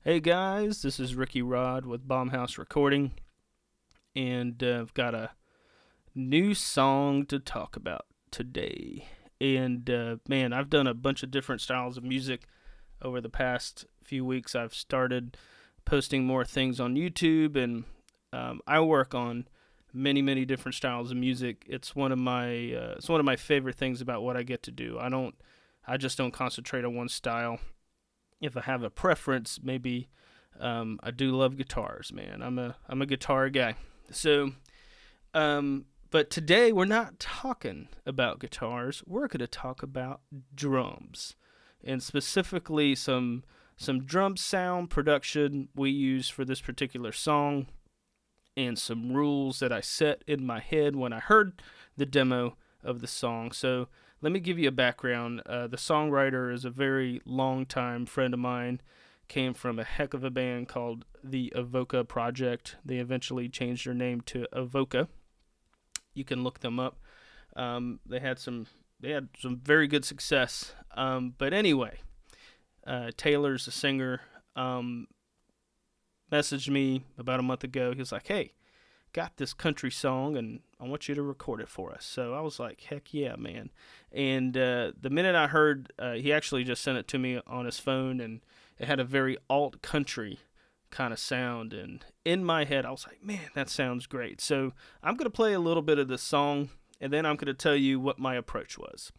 Hey guys, this is Ricky Rod with Bombhouse Recording, and I've got a new song to talk about today. And man, I've done a bunch of different styles of music over the past few weeks. I've started posting more things on YouTube, and I work on many different styles of music. It's one of my favorite things about what I get to do. I just don't concentrate on one style. If I have a preference, maybe I do love guitars, man. I'm a guitar guy. So, but today we're not talking about guitars. We're going to talk about drums, and specifically some drum sound production we use for this particular song, and some rules that I set in my head when I heard the demo of the song. So let me give you a background. The songwriter is a very long-time friend of mine. Came from a heck of a band called the Avoca Project. They eventually changed their name to Avoca. You can look them up. They had some very good success. But anyway, Taylor's a singer. Messaged me about a month ago. He was like, "Hey, got this country song and I want you to record it for us." So I was like, heck yeah, man. And the minute I heard, he actually just sent it to me on his phone, and it had a very alt country kind of sound. And in my head, I was like, man, that sounds great. So I'm going to play a little bit of this song, and then I'm going to tell you what my approach was.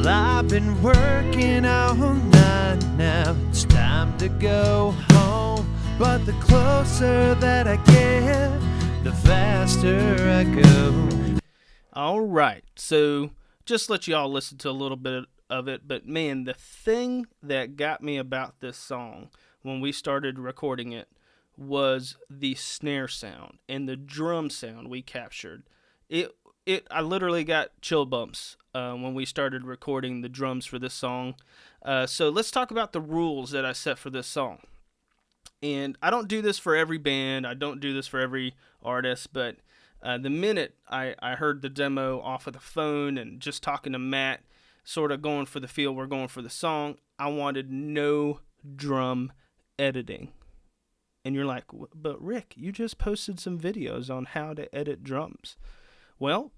I've been working all night now. It's time to go home. But the closer that I get, the faster I go. All right. So just let you all listen to a little bit of it. But man, the thing that got me about this song when we started recording it was the snare sound and the drum sound we captured. I literally got chill bumps when we started recording the drums for this song. So let's talk about the rules that I set for this song. And I don't do this for every band. I don't do this for every artist. But the minute I heard the demo off of the phone and just talking to Matt, sort of going for the feel we're going for the song, I wanted no drum editing. And you're like, but Rick, you just posted some videos on how to edit drums. Well,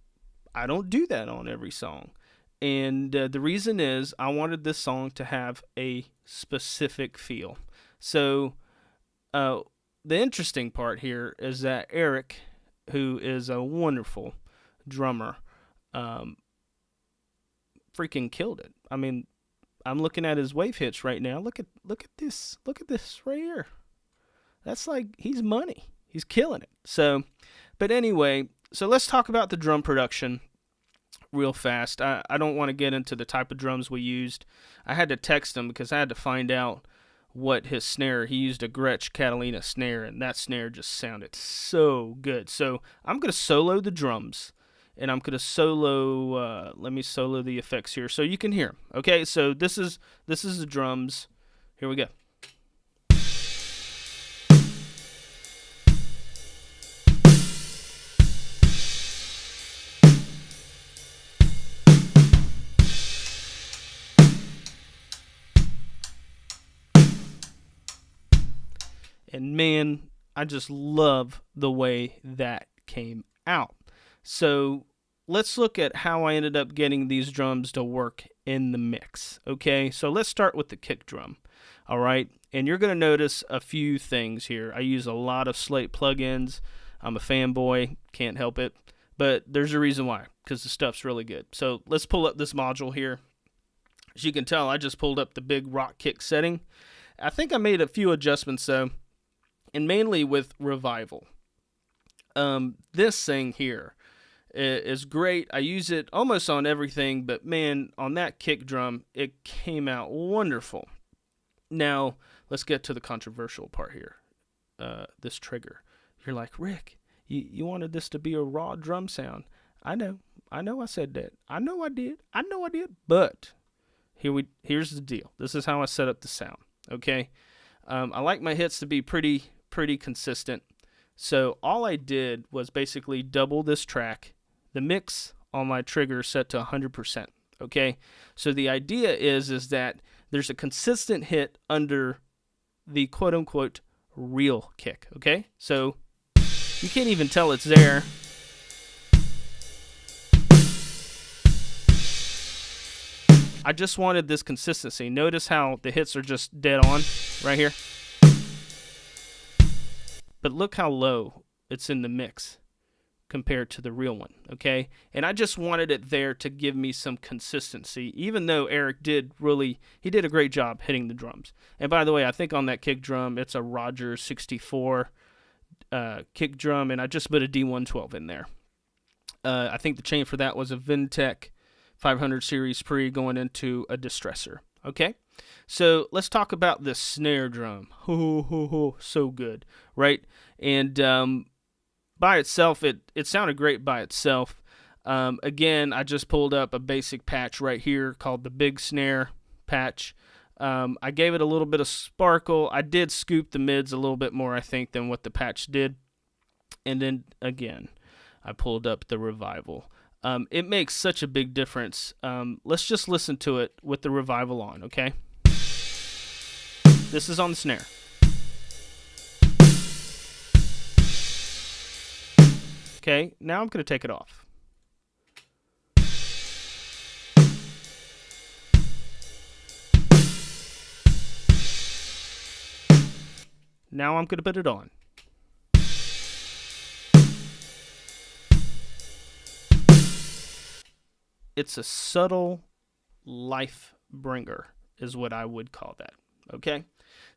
I don't do that on every song. And the reason is I wanted this song to have a specific feel. So the interesting part here is that Eric, who is a wonderful drummer, freaking killed it. I mean, I'm looking at his wave hits right now. Look at this. Look at this right here. That's like, he's money. He's killing it. So, but anyway, so let's talk about the drum production real fast. I don't want to get into the type of drums we used. I had to text him because I had to find out what his snare. He used a Gretsch Catalina snare, and that snare just sounded so good. So I'm going to solo the drums, and I'm going to solo, let me solo the effects here so you can hear them. Okay, so this is the drums. Here we go. And man, I just love the way that came out. So let's look at how I ended up getting these drums to work in the mix. Okay, so let's start with the kick drum. All right, and you're going to notice a few things here. I use a lot of Slate plugins. I'm a fanboy, can't help it. But there's a reason why, because the stuff's really good. So let's pull up this module here. As you can tell, I just pulled up the big rock kick setting. I think I made a few adjustments though, and mainly with Revival. This thing here is great. I use it almost on everything, but man, on that kick drum, it came out wonderful. Now, let's get to the controversial part here. This trigger. You're like, Rick, you wanted this to be a raw drum sound. I know I said that. I know I did. But here's the deal. This is how I set up the sound. Okay. I like my hits to be pretty consistent. So all I did was basically double this track. The mix on my trigger set to 100%. Okay, so the idea is that there's a consistent hit under the quote unquote real kick. Okay, so you can't even tell it's there. I just wanted this consistency. Notice how the hits are just dead on right here. But look how low it's in the mix compared to the real one, okay? And I just wanted it there to give me some consistency, even though Eric did a great job hitting the drums. And by the way, I think on that kick drum, it's a Rogers 64 kick drum, and I just put a D112 in there. I think the chain for that was a Vintech 500 series pre going into a distressor, okay? So let's talk about the snare drum. So good, right? And by itself, it sounded great by itself. Again, I just pulled up a basic patch right here called the Big Snare patch. I gave it a little bit of sparkle. I did scoop the mids a little bit more, I think, than what the patch did. And then, again, I pulled up the Revival. It makes such a big difference. Let's just listen to it with the Revival on, okay? This is on the snare. Okay, now I'm going to take it off. Now I'm going to put it on. It's a subtle life bringer is what I would call that, okay?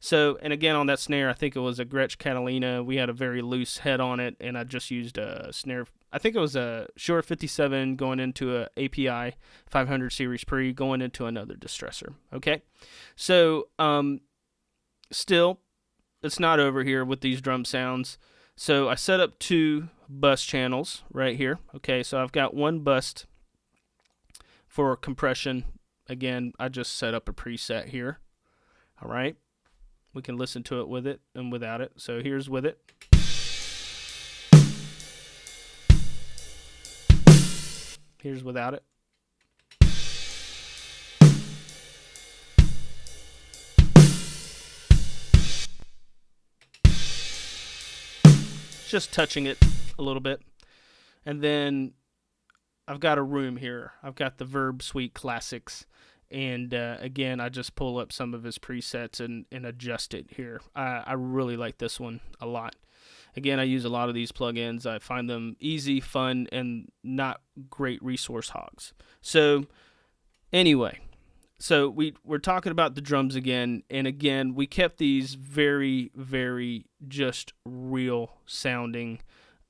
So, and again, on that snare, I think it was a Gretsch Catalina. We had a very loose head on it, and I just used a snare. I think it was a Shure 57 going into a API 500 series pre going into another distressor, okay? So, still, it's not over here with these drum sounds. So I set up 2 bus channels right here, okay? So I've got one bus for compression. Again, I just set up a preset here, all right? We can listen to it with it and without it. So here's with it. Here's without it. Just touching it a little bit. And then I've got a room here. I've got the Verb Suite Classics. And again, I just pull up some of his presets and adjust it here. I really like this one a lot. Again, I use a lot of these plugins. I find them easy, fun, and not great resource hogs. So anyway, so we're talking about the drums again. And again, we kept these very, very just real sounding.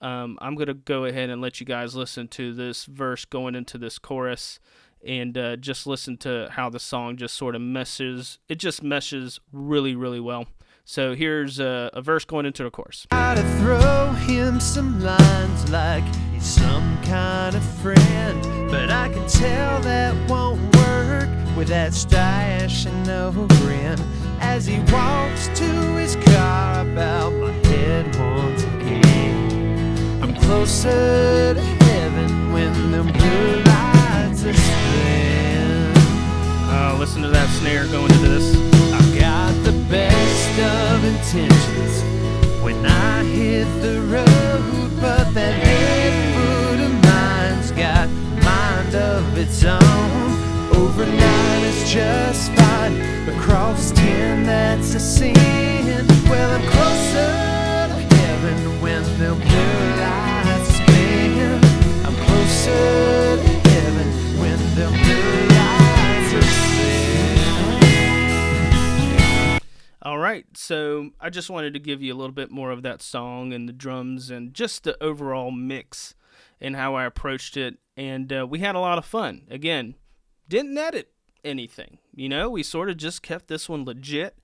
I'm going to go ahead and let you guys listen to this verse going into this chorus. And just listen to how the song just sort of meshes. It just meshes really, really well. So here's a verse going into the chorus. Try to throw him some lines like he's some kind of friend, but I can tell that won't work with that stash and no grin. As he walks to his car, I bow my head once again. I'm closer to heaven when the blue lights are spent. Listen to that snare going into this. I've got the best of intentions when I hit the road, but that dead foot of mine's got mind of its own. Overnight is just fine, but cross 10, that's a sin. Well, I'm closer to heaven when the blue lights spin. I'm closer to heaven when the blue lights are spin. All right, so I just wanted to give you a little bit more of that song and the drums and just the overall mix and how I approached it. And we had a lot of fun. Again, didn't edit anything. You know, we sort of just kept this one legit.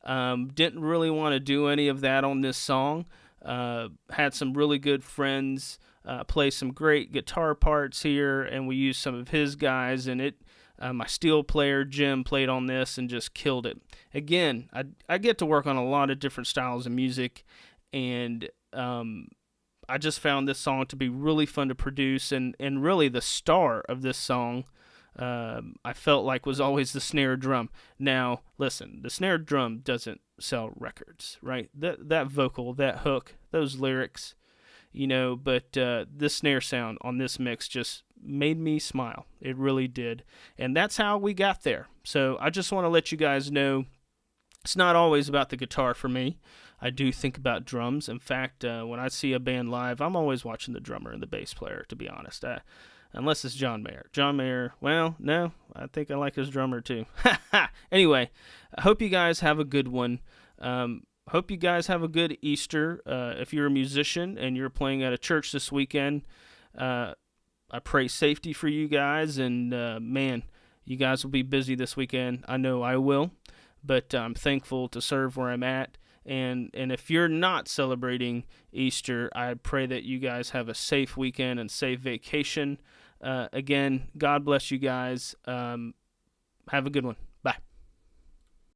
Didn't really want to do any of that on this song. Had some really good friends play some great guitar parts here, and we used some of his guys, and it My steel player, Jim, played on this and just killed it. Again, I get to work on a lot of different styles of music, and I just found this song to be really fun to produce, and really the star of this song, I felt like was always the snare drum. Now, listen, the snare drum doesn't sell records, right? That vocal, that hook, those lyrics, but this snare sound on this mix just made me smile. It really did. And that's how we got there. So I just want to let you guys know it's not always about the guitar for me. I do think about drums. In fact, when I see a band live, I'm always watching the drummer and the bass player, to be honest. Unless it's John Mayer. John Mayer, well, no, I think I like his drummer too. Anyway, I hope you guys have a good one. Hope you guys have a good Easter. If you're a musician and you're playing at a church this weekend, I pray safety for you guys, and man, you guys will be busy this weekend. I know I will, but I'm thankful to serve where I'm at. And if you're not celebrating Easter, I pray that you guys have a safe weekend and safe vacation. Again, God bless you guys. Have a good one.